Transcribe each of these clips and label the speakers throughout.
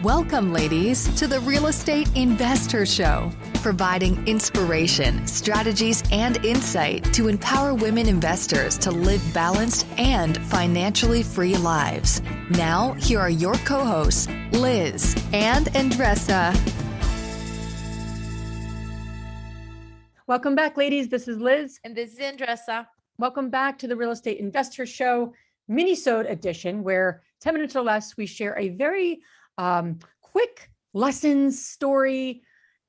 Speaker 1: Welcome, ladies, to the Real Estate Investor Show, providing inspiration, strategies, and insight to empower women investors to live balanced and financially free lives. Now, here are your co-hosts, Liz and Andresa.
Speaker 2: Welcome back, ladies. This is Liz.
Speaker 3: And this is Andresa.
Speaker 2: Welcome back to the Real Estate Investor Show, minisode edition, where 10 minutes or less, we share a very quick lessons story,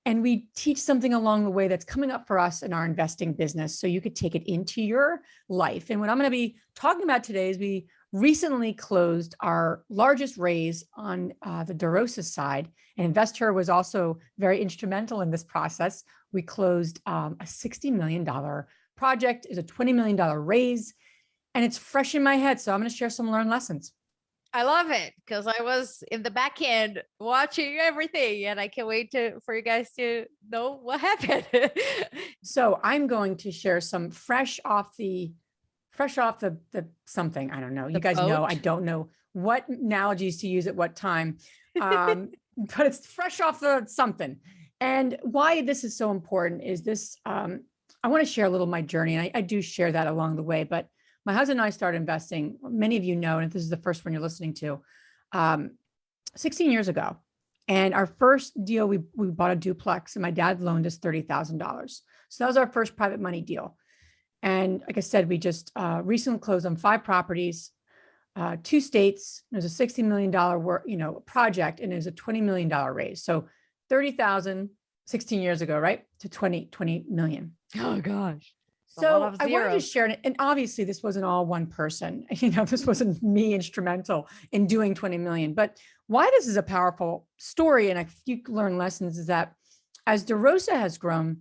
Speaker 2: and we teach something along the way that's coming up for us in our investing business so you could take it into your life. And what I'm going to be talking about today is we recently closed our largest raise on the Andresa side. An investor was also very instrumental in this process. We closed a $60 million project. It's a $20 million raise, and it's fresh in my head. So I'm going to share some learned lessons.
Speaker 3: I love it because I was in the back end watching everything, and I can't wait for you guys to know what happened.
Speaker 2: So I'm going to share some fresh off the something. I don't know. You guys know I don't know what analogies to use at what time, but it's fresh off the something. And why this is so important is this. I want to share a little of my journey, and I do share that along the way, but my husband and I started investing, many of you know, and if this is the first one you're listening to, 16 years ago. And our first deal, we bought a duplex, and my dad loaned us $30,000. So that was our first private money deal. And like I said, we just recently closed on 5 properties, 2 states. It was a $60 million project, and it was a $20 million raise. So 30,000, 16 years ago, right? To 20 million.
Speaker 3: Oh gosh.
Speaker 2: So I wanted to share it. And obviously this wasn't all one person, this wasn't me instrumental in doing 20 million, but why this is a powerful story and a few learned lessons is that as Andresa has grown,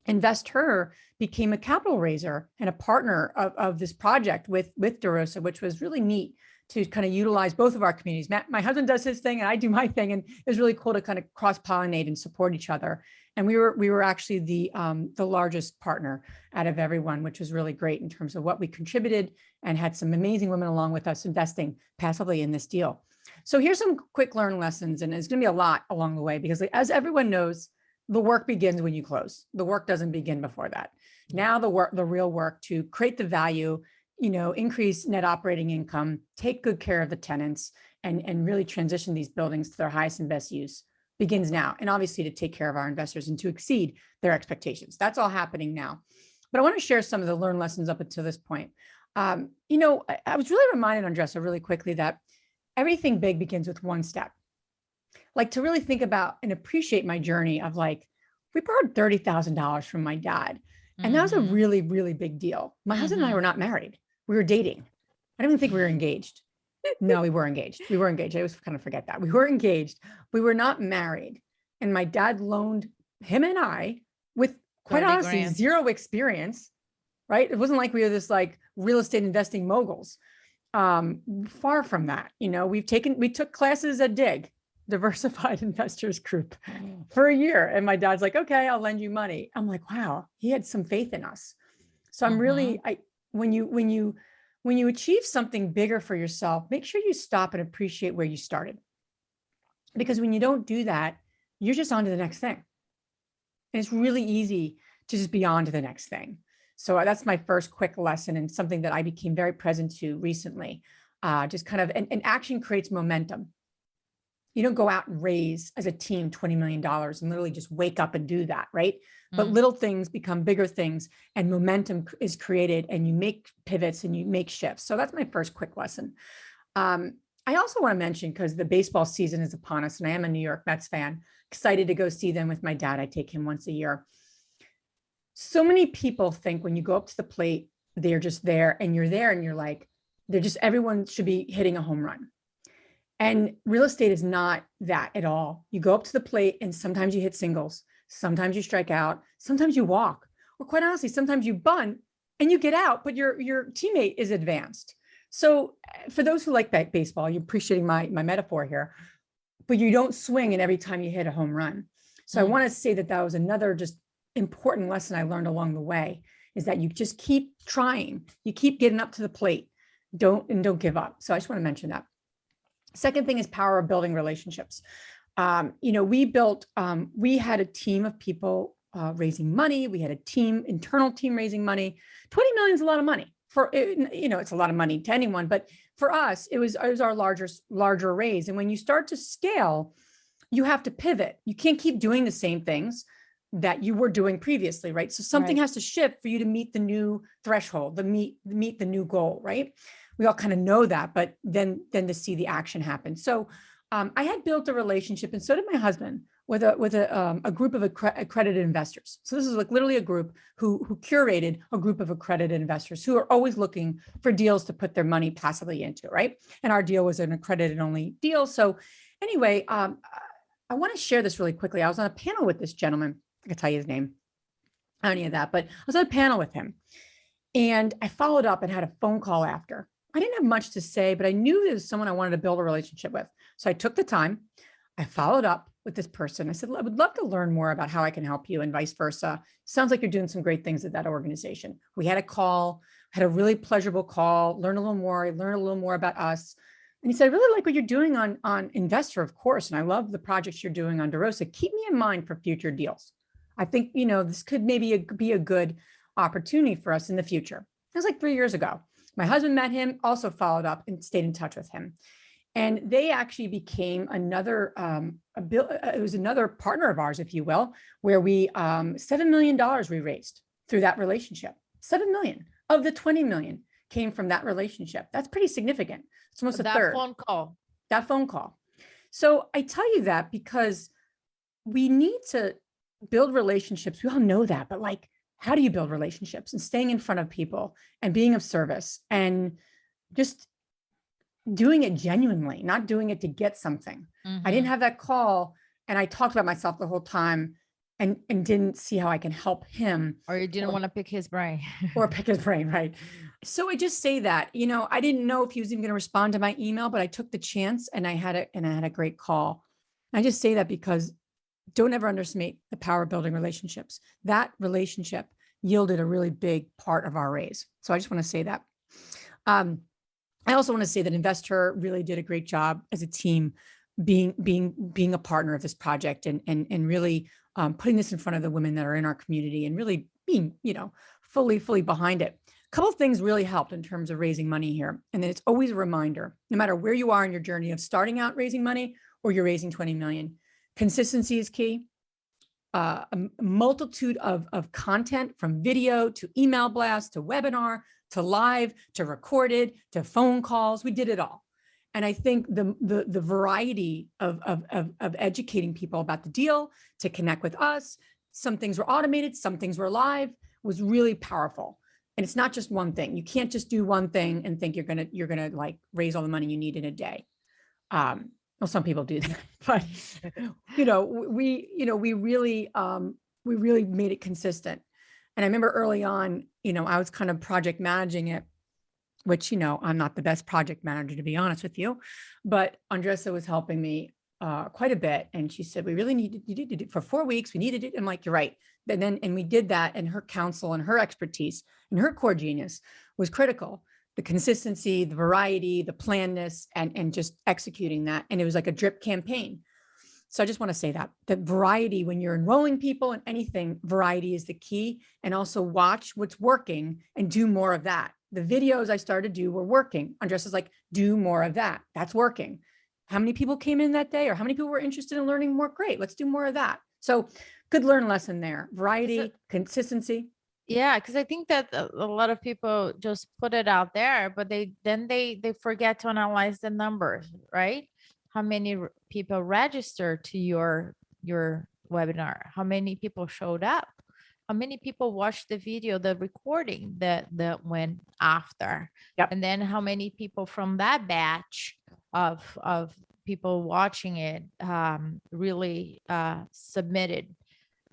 Speaker 2: Her became a capital raiser and a partner of this project with Andresa, which was really neat to kind of utilize both of our communities. My husband does his thing and I do my thing. And it was really cool to kind of cross-pollinate and support each other. And we were actually the largest partner out of everyone, which was really great in terms of what we contributed, and had some amazing women along with us investing passively in this deal. So here's some quick learn lessons, and it's going to be a lot along the way because as everyone knows, the work begins when you close. The work doesn't begin before that. Now the real work to create the value, increase net operating income, take good care of the tenants, and really transition these buildings to their highest and best use begins now. And obviously to take care of our investors and to exceed their expectations. That's all happening now. But I want to share some of the learned lessons up until this point. I was really reminded, Andresa, really quickly that everything big begins with one step. Like to really think about and appreciate my journey of we borrowed $30,000 from my dad. And that was a really, really big deal. My husband and I were not married. We were dating. I don't even think we were engaged. No, we were engaged. I always kind of forget that. We were engaged. We were not married. And my dad loaned him and I with, quite honestly, zero experience, right? It wasn't like we were this real estate investing moguls. Far from that. We took classes at DIG, Diversified Investors Group, for a year. And my dad's like, okay, I'll lend you money. I'm like, wow, he had some faith in us. So I'm really, when you achieve something bigger for yourself, make sure you stop and appreciate where you started. Because when you don't do that, you're just on to the next thing. And it's really easy to just be on to the next thing. So that's my first quick lesson, and something that I became very present to recently. Just kind of, and action creates momentum. You don't go out and raise as a team $20 million and literally just wake up and do that, right? But little things become bigger things, and momentum is created, and you make pivots and you make shifts. So that's my first quick lesson. I also want to mention, because the baseball season is upon us, and I am a New York Mets fan, excited to go see them with my dad. I take him once a year. So many people think when you go up to the plate, they're just there, and you're like, everyone should be hitting a home run. And real estate is not that at all. You go up to the plate, and sometimes you hit singles, sometimes you strike out, sometimes you walk, or quite honestly, sometimes you bunt and you get out, but your teammate is advanced. So for those who like baseball, you're appreciating my metaphor here, but you don't swing and every time you hit a home run. So I want to say that was another just important lesson I learned along the way, is that you just keep trying, you keep getting up to the plate, don't give up. So I just want to mention that. Second thing is power of building relationships. We had a team of people raising money. We had a internal team raising money. 20 million is a lot of money it's a lot of money to anyone, but for us, it was our larger raise. And when you start to scale, you have to pivot. You can't keep doing the same things that you were doing previously, right? So something has to shift for you to meet the new threshold, meet the new goal, right? We all kind of know that, but then to see the action happen. So I had built a relationship, and so did my husband, with a group of accredited investors. So this is like literally a group who curated a group of accredited investors who are always looking for deals to put their money passively into, right? And our deal was an accredited only deal. So anyway, I want to share this really quickly. I was on a panel with this gentleman. I can tell you his name, not any of that, but I was on a panel with him, and I followed up and had a phone call after. I didn't have much to say, but I knew there was someone I wanted to build a relationship with. So I took the time, I followed up with this person. I said, I would love to learn more about how I can help you, and vice versa. Sounds like you're doing some great things at that organization. We had a call, had a really pleasurable call, learned a little more, about us. And he said, I really like what you're doing on Investor, of course. And I love the projects you're doing on Andresa. Keep me in mind for future deals. I think, this could maybe be a good opportunity for us in the future. It was like 3 years ago. My husband met him, also followed up and stayed in touch with him. And they actually became another, it was another partner of ours, if you will, where we, $7 million we raised through that relationship. 7 million of the 20 million came from that relationship. That's pretty significant. It's almost a third. That phone call. So I tell you that because we need to build relationships. We all know that, but like, how do you build relationships? And staying in front of people and being of service and just doing it genuinely, not doing it to get something. I didn't have that call, and I talked about myself the whole time and didn't see how I can help him.
Speaker 3: Or you didn't want to pick his brain.
Speaker 2: Or pick his brain, right? So I just say that, I didn't know if he was even going to respond to my email, but I took the chance, and I had a great call. I just say that because don't ever underestimate the power of building relationships. That relationship yielded a really big part of our raise. So I just want to say that. I also want to say that Investor really did a great job as a team being a partner of this project and really putting this in front of the women that are in our community and really being, fully behind it. A couple of things really helped in terms of raising money here. And then it's always a reminder, no matter where you are in your journey of starting out raising money or you're raising 20 million, consistency is key. A multitude of content, from video to email blast to webinar to live to recorded to phone calls. We did it all. And I think the variety of educating people about the deal, to connect with us, some things were automated, some things were live, was really powerful. And it's not just one thing. You can't just do one thing and think you're gonna like raise all the money you need in a day. Well, some people do that, but we really made it consistent. And I remember early on, I was kind of project managing it, which, I'm not the best project manager, to be honest with you, but Andresa was helping me quite a bit. And she said, we really need to do it for 4 weeks. We needed it. I'm like, you're right. And we did that, and her counsel and her expertise and her core genius was critical. The consistency, the variety, the planness, and just executing that. And it was like a drip campaign. So I just want to say that variety, when you're enrolling people in anything, variety is the key. And also watch what's working and do more of that. The videos I started to do were working. Andresa's like, do more of that. That's working. How many people came in that day, or how many people were interested in learning more? Great. Let's do more of that. So good learn lesson there. Variety, consistency.
Speaker 3: Yeah, because I think that a lot of people just put it out there, but they forget to analyze the numbers, right? How many people registered to your webinar? How many people showed up? How many people watched the video, the recording that went after?
Speaker 2: Yep.
Speaker 3: And then how many people from that batch of people watching it really submitted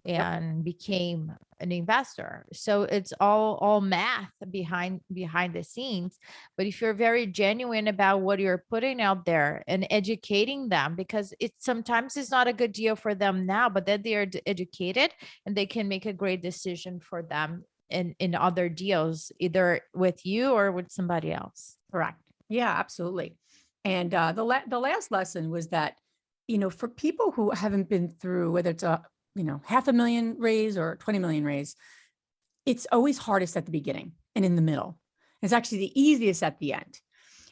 Speaker 3: and became an investor. So it's all math behind the scenes. But if you're very genuine about what you're putting out there and educating them, because sometimes it's not a good deal for them now, but then they are educated and they can make a great decision for them in other deals, either with you or with somebody else.
Speaker 2: Correct. Yeah, absolutely. And the last lesson was that, for people who haven't been through, whether it's a, $500,000 raise or 20 million raise, it's always hardest at the beginning and in the middle. It's actually the easiest at the end.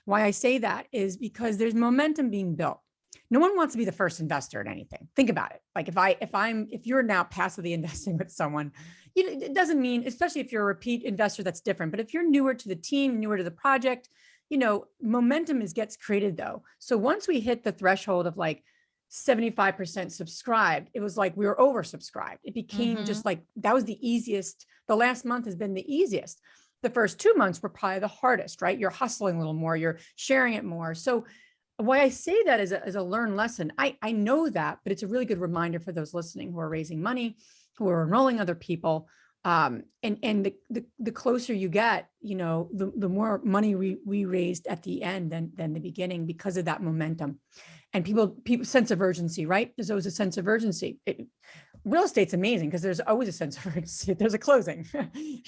Speaker 2: Why I say that is because there's momentum being built. No one wants to be the first investor in anything. Think about it. Like if you're now passively investing with someone, it doesn't mean, especially if you're a repeat investor, that's different. But if you're newer to the team, newer to the project, momentum gets created though. So once we hit the threshold of like 75% subscribed, it was like we were oversubscribed. It became just like, that was the easiest. The last month has been the easiest. The first 2 months were probably the hardest, right? You're hustling a little more, you're sharing it more. So why I say that is a learned lesson. I know that, but it's a really good reminder for those listening who are raising money, who are enrolling other people. And the closer you get, the more money we raised at the end than the beginning because of that momentum. And people sense of urgency, right? There's always a sense of urgency. Real estate's amazing because there's always a sense of urgency. There's a closing,
Speaker 3: Yeah,
Speaker 2: pretty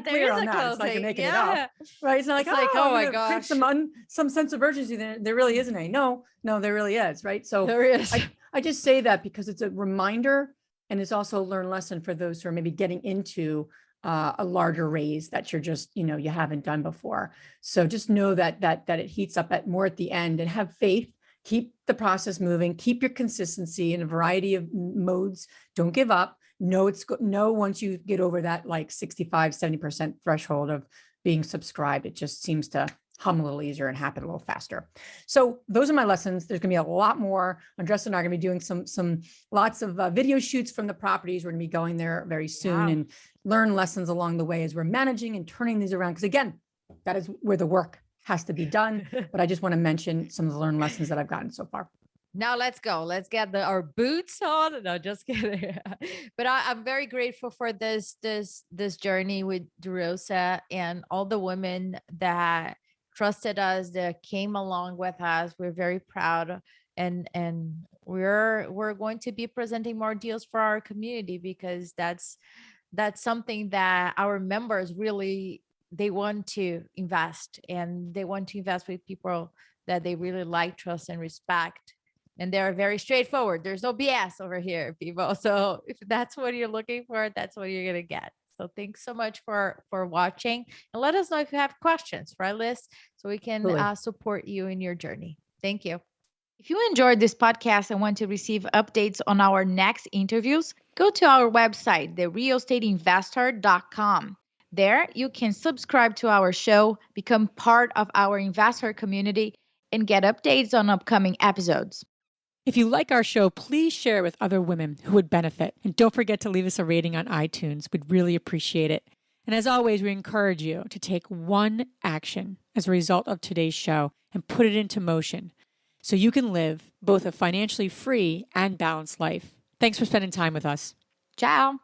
Speaker 2: clear on that.
Speaker 3: closing.
Speaker 2: It's like you're making it up, right? It's not
Speaker 3: It's
Speaker 2: like,
Speaker 3: like, oh my
Speaker 2: I'm gonna create
Speaker 3: gosh.
Speaker 2: some sense of urgency. There really isn't any. No, there really is, right? So
Speaker 3: There is.
Speaker 2: I just say that because it's a reminder, and it's also a learned lesson for those who are maybe getting into a larger raise that you're just, you haven't done before. So just know that it heats up more at the end, and have faith. Keep the process moving, keep your consistency in a variety of modes. Don't give up. No, once you get over that like 65, 70% threshold of being subscribed, it just seems to hum a little easier and happen a little faster. So those are my lessons. There's going to be a lot more. Andresa and I are going to be doing lots of video shoots from the properties. We're going to be going there very soon and learn lessons along the way as we're managing and turning these around. Because again, that is where the work has to be done. But I just want to mention some of the learned lessons that I've gotten so far.
Speaker 3: Now let's go. Let's get our boots on. No, just kidding. But I'm very grateful for this journey with Andresa and all the women that trusted us, that came along with us. We're very proud, and we're going to be presenting more deals for our community, because that's something that our members really, they want to invest, and they want to invest with people that they really like, trust, and respect. And they're very straightforward. There's no BS over here, people. So if that's what you're looking for, that's what you're going to get. So thanks so much for watching, and let us know if you have questions, right, Liz? So we can support you in your journey. Thank you. If you enjoyed this podcast and want to receive updates on our next interviews, go to our website, therealestateinvestor.com. There, you can subscribe to our show, become part of our investor community, and get updates on upcoming episodes.
Speaker 4: If you like our show, please share it with other women who would benefit. And don't forget to leave us a rating on iTunes. We'd really appreciate it. And as always, we encourage you to take one action as a result of today's show and put it into motion so you can live both a financially free and balanced life. Thanks for spending time with us.
Speaker 3: Ciao.